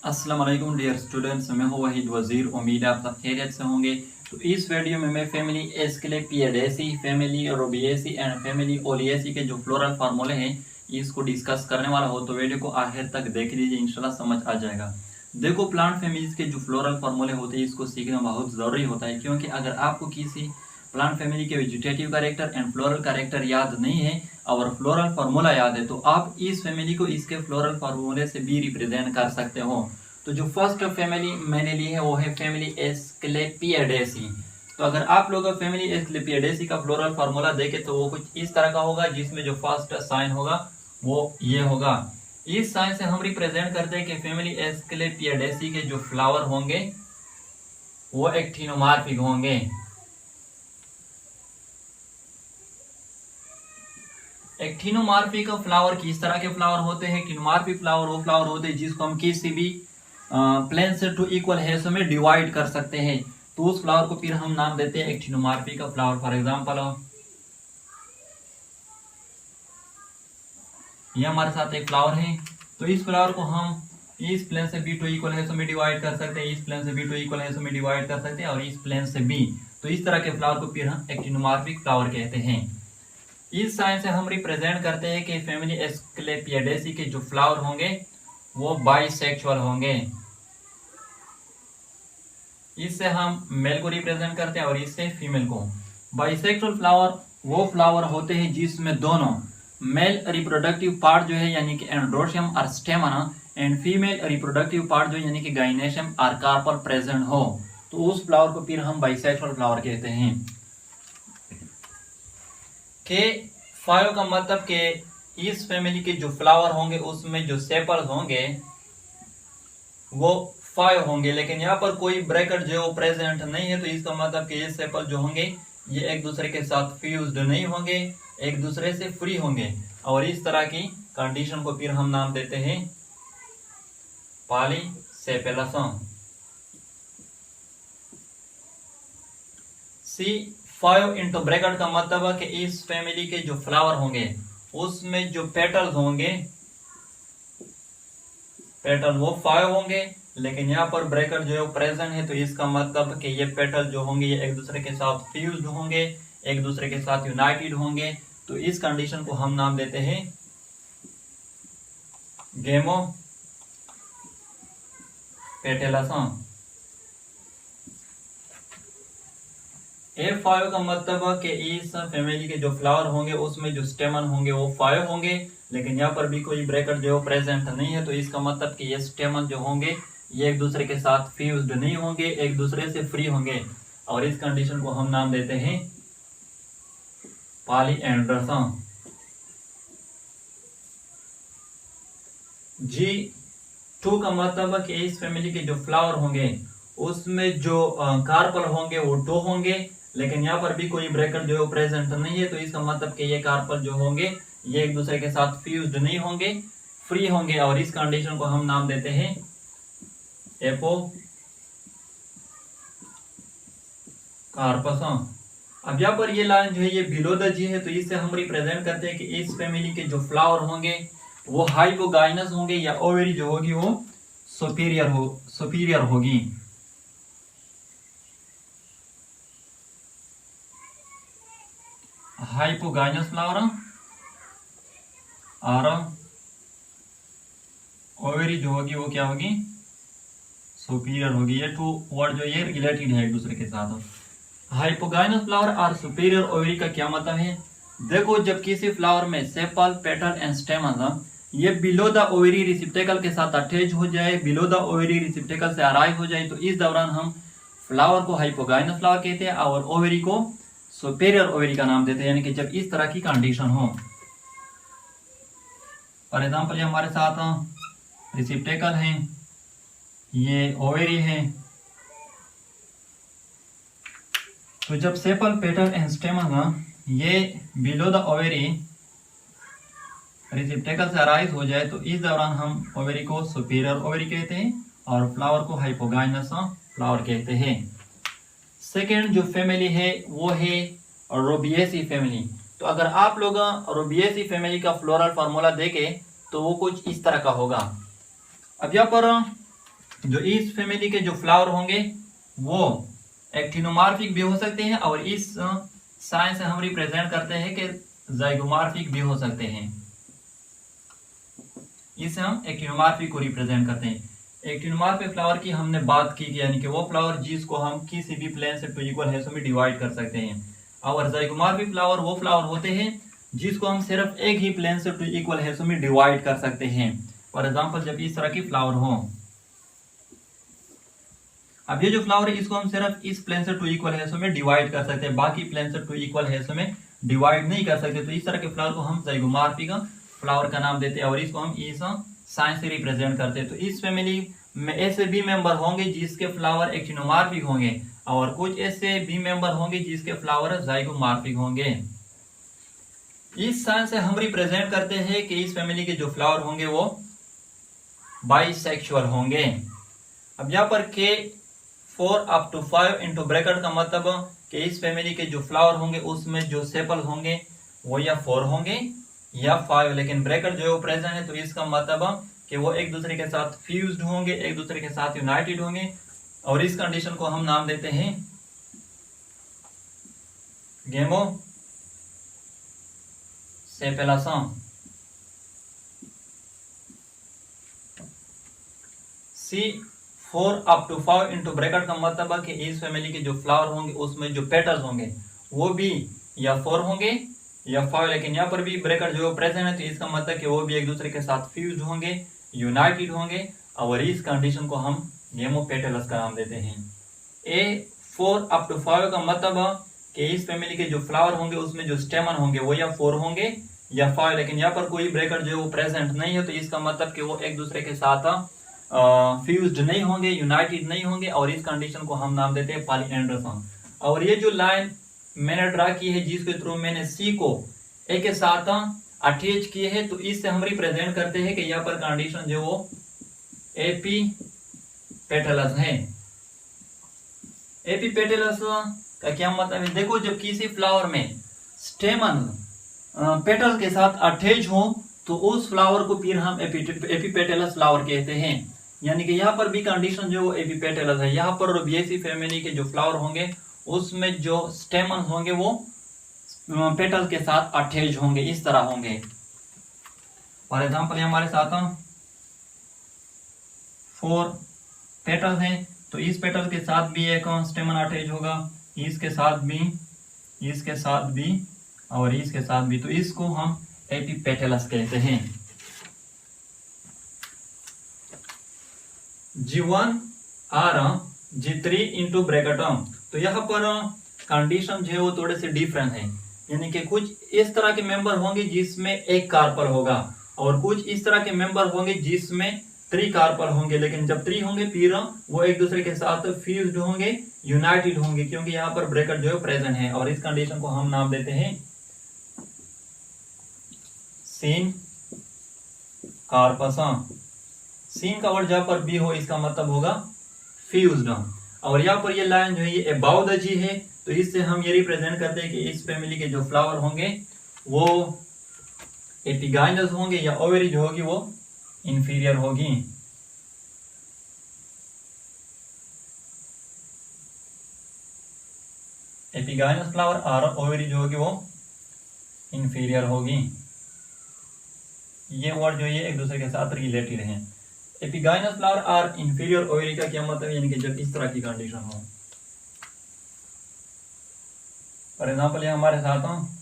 अस्सलाम वालेकुम dear students, मैं हूं वहीद वजीर। उम्मीद है आप सब खैरियत से होंगे। तो इस वीडियो में मैं फैमिली एस्क्लेपियडेसी, फैमिली रोबिएसी एंड फैमिली ओलिएसी के जो फ्लोरल फार्मूले हैं इसको डिस्कस करने वाला हो, तो वीडियो को आखिर तक देख लीजिए, इंशाल्लाह समझ आ जाएगा। देखो, प्लांट फैमिलीज के जो फ्लोरल फार्मूले होते हैं इसको सीखना बहुत ज़रूरी होता है, क्योंकि अगर आपको किसी प्लांट फैमिली के vegetative character and floral character याद नहीं है और फ्लोरल फार्मूला याद है, तो आप इस फैमिली को इसके फ्लोरल फार्मूले से भी रिप्रेजेंट कर सकते हो। तो जो फर्स्ट फैमिली मैंने ली है वो है फैमिली एस्क्लेपियडेसी। तो अगर आप लोग फैमिली एस्क्लेपियडेसी का फ्लोरल फार्मूला देखें तो वो कुछ इस तरह का होगा, जिसमें जो फर्स्ट साइन होगा वो ये होगा। इस साइन से हम रिप्रेजेंट करते हैं कि फैमिली एस्क्लेपियडेसी के जो फ्लावर होंगे वो एक्टिनोमार्फिक होंगे। एक्टिनोमार्फिक फ्लावर किस तरह के फ्लावर होते हैं? एक्टिनोमार्फिक फ्लावर वो फ्लावर होते हैं जिसको हम किसी भी प्लेन से टू इक्वल हिस्सों में डिवाइड कर सकते हैं, तो उस फ्लावर को फिर हम नाम देते हैं एक्टिनोमार्फिक फ्लावर। फॉर एग्जांपल ये हमारे साथ एक फ्लावर है, तो इस फ्लावर को हम इस प्लेन से बी टू इक्वल हिस्सों में डिवाइड कर सकते हैं, इस प्लेन से बी टू इक्वल हिस्सों में डिवाइड कर सकते हैं, और इस प्लेन से बी। तो इस तरह के फ्लावर को फिर हम एक्टिनोमार्फिक फ्लावर कहते हैं। इस साइन से हम रिप्रेजेंट करते हैं कि फैमिली एस्क्लेपियडेसी के जो फ्लावर होंगे वो बाइसेक्सुअल होंगे। इससे हम मेल को रिप्रेजेंट करते हैं और इससे फीमेल को। बाइसेक्सुअल फ्लावर वो फ्लावर होते हैं जिसमें दोनों मेल रिप्रोडक्टिव पार्ट जो है यानी कि एंड्रोशियम और स्टेमन एंड फीमेल रिप्रोडक्टिव पार्ट जो यानी कि गाइनेशियम और कार्पल प्रेजेंट हो, तो उस फ्लावर को फिर हम बाइसेक्सुअल फ्लावर कहते हैं। के 5 का मतलब के इस फैमिली के जो फ्लावर होंगे उसमें जो सेपल्स होंगे वो 5 होंगे, लेकिन यहाँ पर कोई ब्रैकेट जो प्रेजेंट नहीं है, तो इसका मतलब कि ये सेपल जो होंगे ये एक दूसरे के साथ फ्यूज्ड नहीं होंगे, एक दूसरे से फ्री होंगे, और इस तरह की कंडीशन को फिर हम नाम देते हैं पॉलीसेपेलस। C5 इंटू ब्रैकेट का मतलब है कि इस फैमिली के जो फ्लावर होंगे उसमें जो पेटल्स होंगे पेटल वो 5 होंगे, लेकिन यहाँ पर ब्रैकेट जो है प्रेजेंट है, तो इसका मतलब कि ये पेटल जो होंगे ये एक दूसरे के साथ फ्यूज्ड होंगे, एक दूसरे के साथ यूनाइटेड होंगे, तो इस कंडीशन को हम नाम देते हैं गेमो पेटेलस। A5 का मतलब है कि इस फैमिली के जो फ्लावर होंगे उसमें जो स्टेमन होंगे वो 5 होंगे, लेकिन यहाँ पर भी कोई ब्रैकेट जो प्रेजेंट नहीं है, तो इसका मतलब कि ये स्टेमन जो होंगे ये एक दूसरे के साथ फ्यूज्ड नहीं होंगे, एक दूसरे से फ्री होंगे, और इस कंडीशन को हम नाम देते हैं पॉलीएंड्रस। G2 का मतलब है कि इस फैमिली के जो फ्लावर होंगे उसमें जो कार्पल होंगे वो 2 होंगे, लेकिन यहाँ पर भी कोई ब्रैकेट जो है प्रेजेंट नहीं है, तो इसका मतलब कि ये कार्पल जो होंगे ये एक दूसरे के साथ फ्यूज्ड नहीं होंगे, फ्री होंगे, और इस कंडीशन को हम नाम देते हैं एपो कार्पस। अब यहाँ पर ये लाइन जो है ये बिलो द जी है, तो इससे हम रिप्रेजेंट करते हैं कि इस फैमिली के जो फ्लावर होंगे वो हाइपोगाइनस होंगे, या ओवेरी जो होगी वो सुपीरियर होगी। हाइपोगाइनस फ्लावर और ओवेरी जो होगी वो क्या होगी? सुपीरियर होगी। ये 2 वर्ड जो ये रिलेटेड है एक दूसरे के साथ। हाइपोगाइनस फ्लावर और सुपीरियर ओवेरी का क्या मतलब है? देखो, जब किसी फ्लावर में सेपल, पेटल एंड स्टेमन ये बिलो द ओवेरी रिसिप्टेकल के साथ अटैच हो जाए, बिलो द ओवेरी रिसिप्टेकल से अराइव हो जाए, तो इस दौरान हम फ्लावर को हाइपोगाइनस फ्लावर कहते हैं और ओवेरी को सुपीरियर ओवेरी का नाम देते हैं, यानी कि जब इस तरह की कंडीशन हो। फॉर एग्जांपल ये हमारे साथ रिसिप्टेकल है, ये ओवेरी है, तो जब सेपल, पेटल एंड स्टेमन ये बिलो द ओवेरी रिसिप्टेकल से अराइज हो जाए, तो इस दौरान हम ओवेरी को सुपीरियर ओवेरी कहते हैं और फ्लावर को हाइपोगाइनस फ्लावर कहते हैं। सेकेंड जो फैमिली है वो है रोबिएसी फैमिली। तो अगर आप लोग रोबिएसी फैमिली का फ्लोरल फार्मूला देखें तो वो कुछ इस तरह का होगा। अब यहाँ पर जो इस फैमिली के जो फ्लावर होंगे वो एक्टिनोमॉर्फिक भी हो सकते हैं और इस साइन से हम रिप्रेजेंट करते हैं कि जाइगोमॉर्फिक भी हो सकते हैं। इसे हम एक्टिनोमॉर्फिक को रिप्रेजेंट करते हैं। एक्टिनोमॉर्फिक फ्लावर की हमने बात की यानी कि वो फ्लावर जिसको हम किसी भी प्लेन से 2 इक्वल हिस्सों में डिवाइड कर सकते हैं। और जाइगोमॉर्फिक फ्लावर वो फ्लावर होते हैं जिसको हम सिर्फ एक ही प्लेन से 2 इक्वल हिस्सों में डिवाइड कर सकते हैं। फॉर एग्जांपल जब इस तरह की फ्लावर हो, अब ये जो फ्लावर है इसको हम सिर्फ इस प्लेन से 2 इक्वल हिस्सों में डिवाइड कर सकते हैं, बाकी प्लेन से 2 इक्वल हिस्सों में डिवाइड नहीं कर सकते। तो इस तरह के फ्लावर को हम जाइगोमॉर्फिक फ्लावर का नाम देते हैं और इसको हम इस साइन से रिप्रेजेंट करते हैं। तो इस फैमिली में ऐसे भी मेंबर होंगे जिसके फ्लावर एक्टिनोमॉर्फिक होंगे और कुछ ऐसे भी मेंबर होंगे जिसके फ्लावर जाइगोमॉर्फिक होंगे। इस साइन से हम रिप्रेजेंट करते हैं कि इस फैमिली के जो फ्लावर होंगे वो बाइसेक्सुअल होंगे। अब यहाँ पर के 4 up to 5 इंटू ब्रैकेट का मतलब कि इस फैमिली के जो फ्लावर होंगे उसमें जो सेपल होंगे वो या 4 होंगे या 5, लेकिन ब्रैकेट जो है वो प्रेजेंट है, तो इसका मतलब कि वो एक दूसरे के साथ फ्यूज्ड होंगे, एक दूसरे के साथ यूनाइटेड होंगे और इस कंडीशन को हम नाम देते हैं गेमोसेपेलसन। C4 up to 5 into bracket का मतलब कि इस फैमिली के जो फ्लावर होंगे उसमें जो पेटल्स होंगे वो भी या 4 होंगे या 5, लेकिन यहाँ पर भी ब्रैकेट जो प्रेजेंट है, तो इसका मतलब कि वो भी एक दूसरे के साथ फ्यूज्ड होंगे, यूनाइटेड होंगे और इस कंडीशन को हम गेमोपेटलस का नाम देते हैं। A4 up to 5 का मतलब कि इस फैमिली के जो फ्लावर होंगे उसमें जो स्टेमन होंगे वो या 4 होंगे या 5, लेकिन यहाँ पर कोई ब्रैकेट जो वो प्रेजेंट नहीं है, तो इसका मतलब कि वो एक दूसरे के साथ फ्यूज्ड नहीं होंगे, यूनाइटेड नहीं होंगे और इस कंडीशन को हम नाम देते हैं पॉलीएंड्रोसन। और ये जो लाइन मैंने ड्रा की है जिसके थ्रू मैंने सी को ए के साथ अटैच किए है, तो इससे हम रिप्रेजेंट करते हैं कि यहाँ पर कंडीशन जो वो एपीपेटलस है। एपीपेटलस का क्या मतलब है? देखो जब किसी फ्लावर में स्टेमन पेटल के साथ अटैच हो तो उस फ्लावर को फिर हम एपीपेटलस फ्लावर कहते हैं। यानी कि यहाँ पर भी कंडीशन जो एपीपेटलस है। यहाँ पर रूबिएसी फैमिली के जो फ्लावर होंगे उसमें जो स्टेमन होंगे वो पेटल के साथ अटैच होंगे, इस तरह होंगे। फॉर एग्जांपल हमारे साथ 4 पेटल हैं, तो इस पेटल के साथ भी एक स्टेमन अटैच होगा, इसके साथ भी, इसके साथ भी और इसके साथ भी, तो इसको हम एपीपेटलस कहते हैं। G1 और G3 इंटू ब्रैकेट, तो यहाँ पर कंडीशन जो है वो थोड़े से डिफरेंट है। यानी कि कुछ इस तरह के मेंबर होंगे जिसमें एक कार्पल होगा और कुछ इस तरह के मेंबर होंगे जिसमें 3 कार्पल होंगे, लेकिन जब 3 होंगे फिर वो एक दूसरे के साथ फ्यूज्ड होंगे, यूनाइटेड होंगे, क्योंकि यहाँ पर ब्रैकेट जो है प्रेजेंट है और इस कंडीशन को हम नाम देते हैं सीन कार्पसन। सीन का वर्ड जहां पर भी हो इसका मतलब होगा फ्यूज्ड। और यहाँ पर ये लाइन जो है ये अबाउ द जी है, तो इससे हम ये रिप्रेजेंट करते हैं कि इस फैमिली के जो फ्लावर होंगे वो एपिगाइनस होंगे या ओवेरी जो होगी वो इंफीरियर होगी। एपिगाइनस फ्लावर और ओवेरी जो होगी वो इंफीरियर होगी। ये वर्ड जो है एक दूसरे के साथ रिलेटेड हैं। एपिगाइनस फ्लावर और इंफीरियर ओवेरी का क्या मतलब है? यानी कि जब इस तरह की कंडीशन हो। फॉर एग्जाम्पल ये हमारे साथ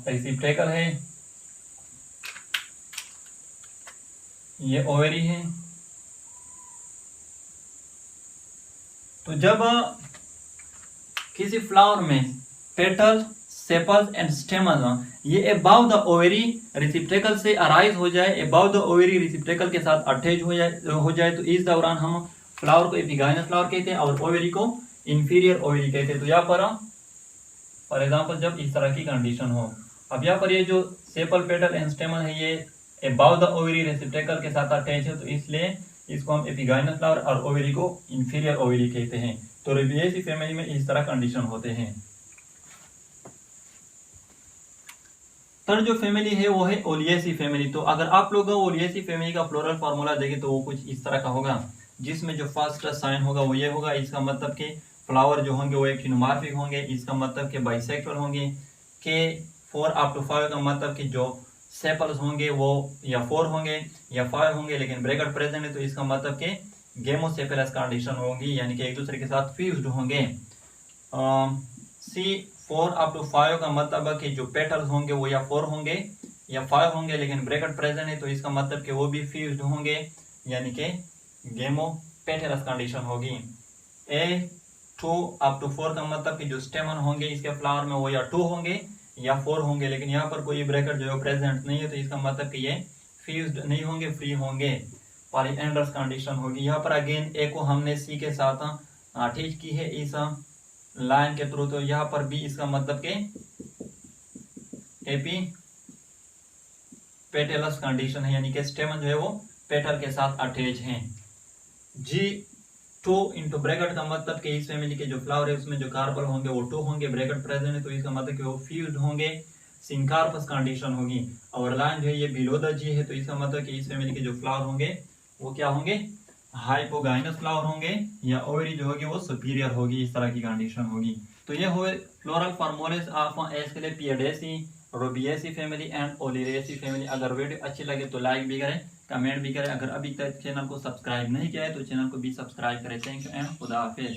रेसिप्टेकल है, ये ओवेरी है। तो जब किसी फ्लावर में पेटल, सेपल्स एंड स्टेमन ये अबाव द ओवेरी रिसिप्टेकल से अराइज हो जाए, अबाव द ओवेरी रिसिप्टेकल के साथ अटैच हो जाए, तो इस दौरान हम फ्लावर को एपिगाइनस फ्लावर कहते हैं और ओवेरी को इंफीरियर ओवेरी कहते हैं। तो यहाँ पर फॉर एग्जांपल जब इस तरह की कंडीशन हो, अब यहाँ पर ये जो सेपल, पेटल एंड स्टेमन है ये अबाव द ओवेरी रिसिप्टेकल के साथ अटैच है, तो इसलिए इसको हम एपिगाइनस फ्लावर और ओवेरी को इंफीरियर ओवेरी कहते हैं। तो रूबिएसी फैमिली में इस तरह कंडीशन होते हैं। थर्ड जो फैमिली है वो है ओलियेसी फैमिली। तो अगर आप लोग ओलियेसी फैमिली का फ्लोरल फार्मूला देखें तो वो कुछ इस तरह का होगा, जिसमें जो फर्स्ट साइन होगा वो ये होगा। इसका मतलब कि फ्लावर जो होंगे वो एक्टिनोमॉर्फिक होंगे, इसका मतलब कि बाइसेक्सुअल होंगे। के 4 अप टू 5 का मतलब कि जो सेपल्स होंगे वो या 4 होंगे या 5 होंगे, लेकिन ब्रैकेट प्रेजेंट है तो इसका मतलब कि गेमोसेफेलस कंडीशन होगी, यानी कि एक दूसरे के साथ फ्यूज्ड होंगे। सी 4 अप टू 5 का मतलब है कि जो पेटल्स होंगे वो या 4 होंगे या 5 होंगे, लेकिन ब्रैकेट प्रेजेंट है तो इसका मतलब कि वो भी फ्यूज्ड होंगे, यानी कि गेमोपेटेलस कंडीशन होगी। ए 2 अप टू 4 का मतलब कि जो स्टेमन होंगे इसके फ्लावर में वो या 2 होंगे या 4 होंगे, लेकिन यहाँ पर कोई ब्रैकेट जो है प्रेजेंट नहीं है तो इसका मतलब कि ये फ्यूज्ड नहीं होंगे, फ्री होंगे, पॉलीएंड्रस कंडीशन होगी। यहाँ पर अगेन ए को हमने सी के साथ अटैच की है इस लाइन के थ्रू, तो यहाँ पर भी इसका मतलब के एपी पेटेलस कंडीशन है, यानी कि स्टेमन जो है वो पेटल के साथ अटैच है। G2 इंटू ब्रैकेट का मतलब कि इस फैमिली के जो फ्लावर है उसमें जो कार्बल होंगे वो 2 होंगे, ब्रैकेट प्रेजेंट है तो इसका मतलब कि वो फ्यूज्ड होंगे, सिंकार्पस कंडीशन होगी। और लाइन जो है ये बिलो द जी है तो इसका मतलब कि इस फैमिली के जो फ्लावर होंगे वो क्या होंगे, हाइपोगाइनस फ्लावर होंगे, या ओवरी जो होगी वो सुपीरियर होगी, इस तरह की कंडीशन होगी। तो ये हुए floral formulas of Asclepiadaceae, Rubiaceae family and Oleaceae family. अगर वीडियो अच्छी लगे तो लाइक भी करें, कमेंट भी करें। अगर अभी तक चैनल को सब्सक्राइब नहीं किया है तो चैनल को भी सब्सक्राइब करें। थैंक यू एंड खुदा हाफिज।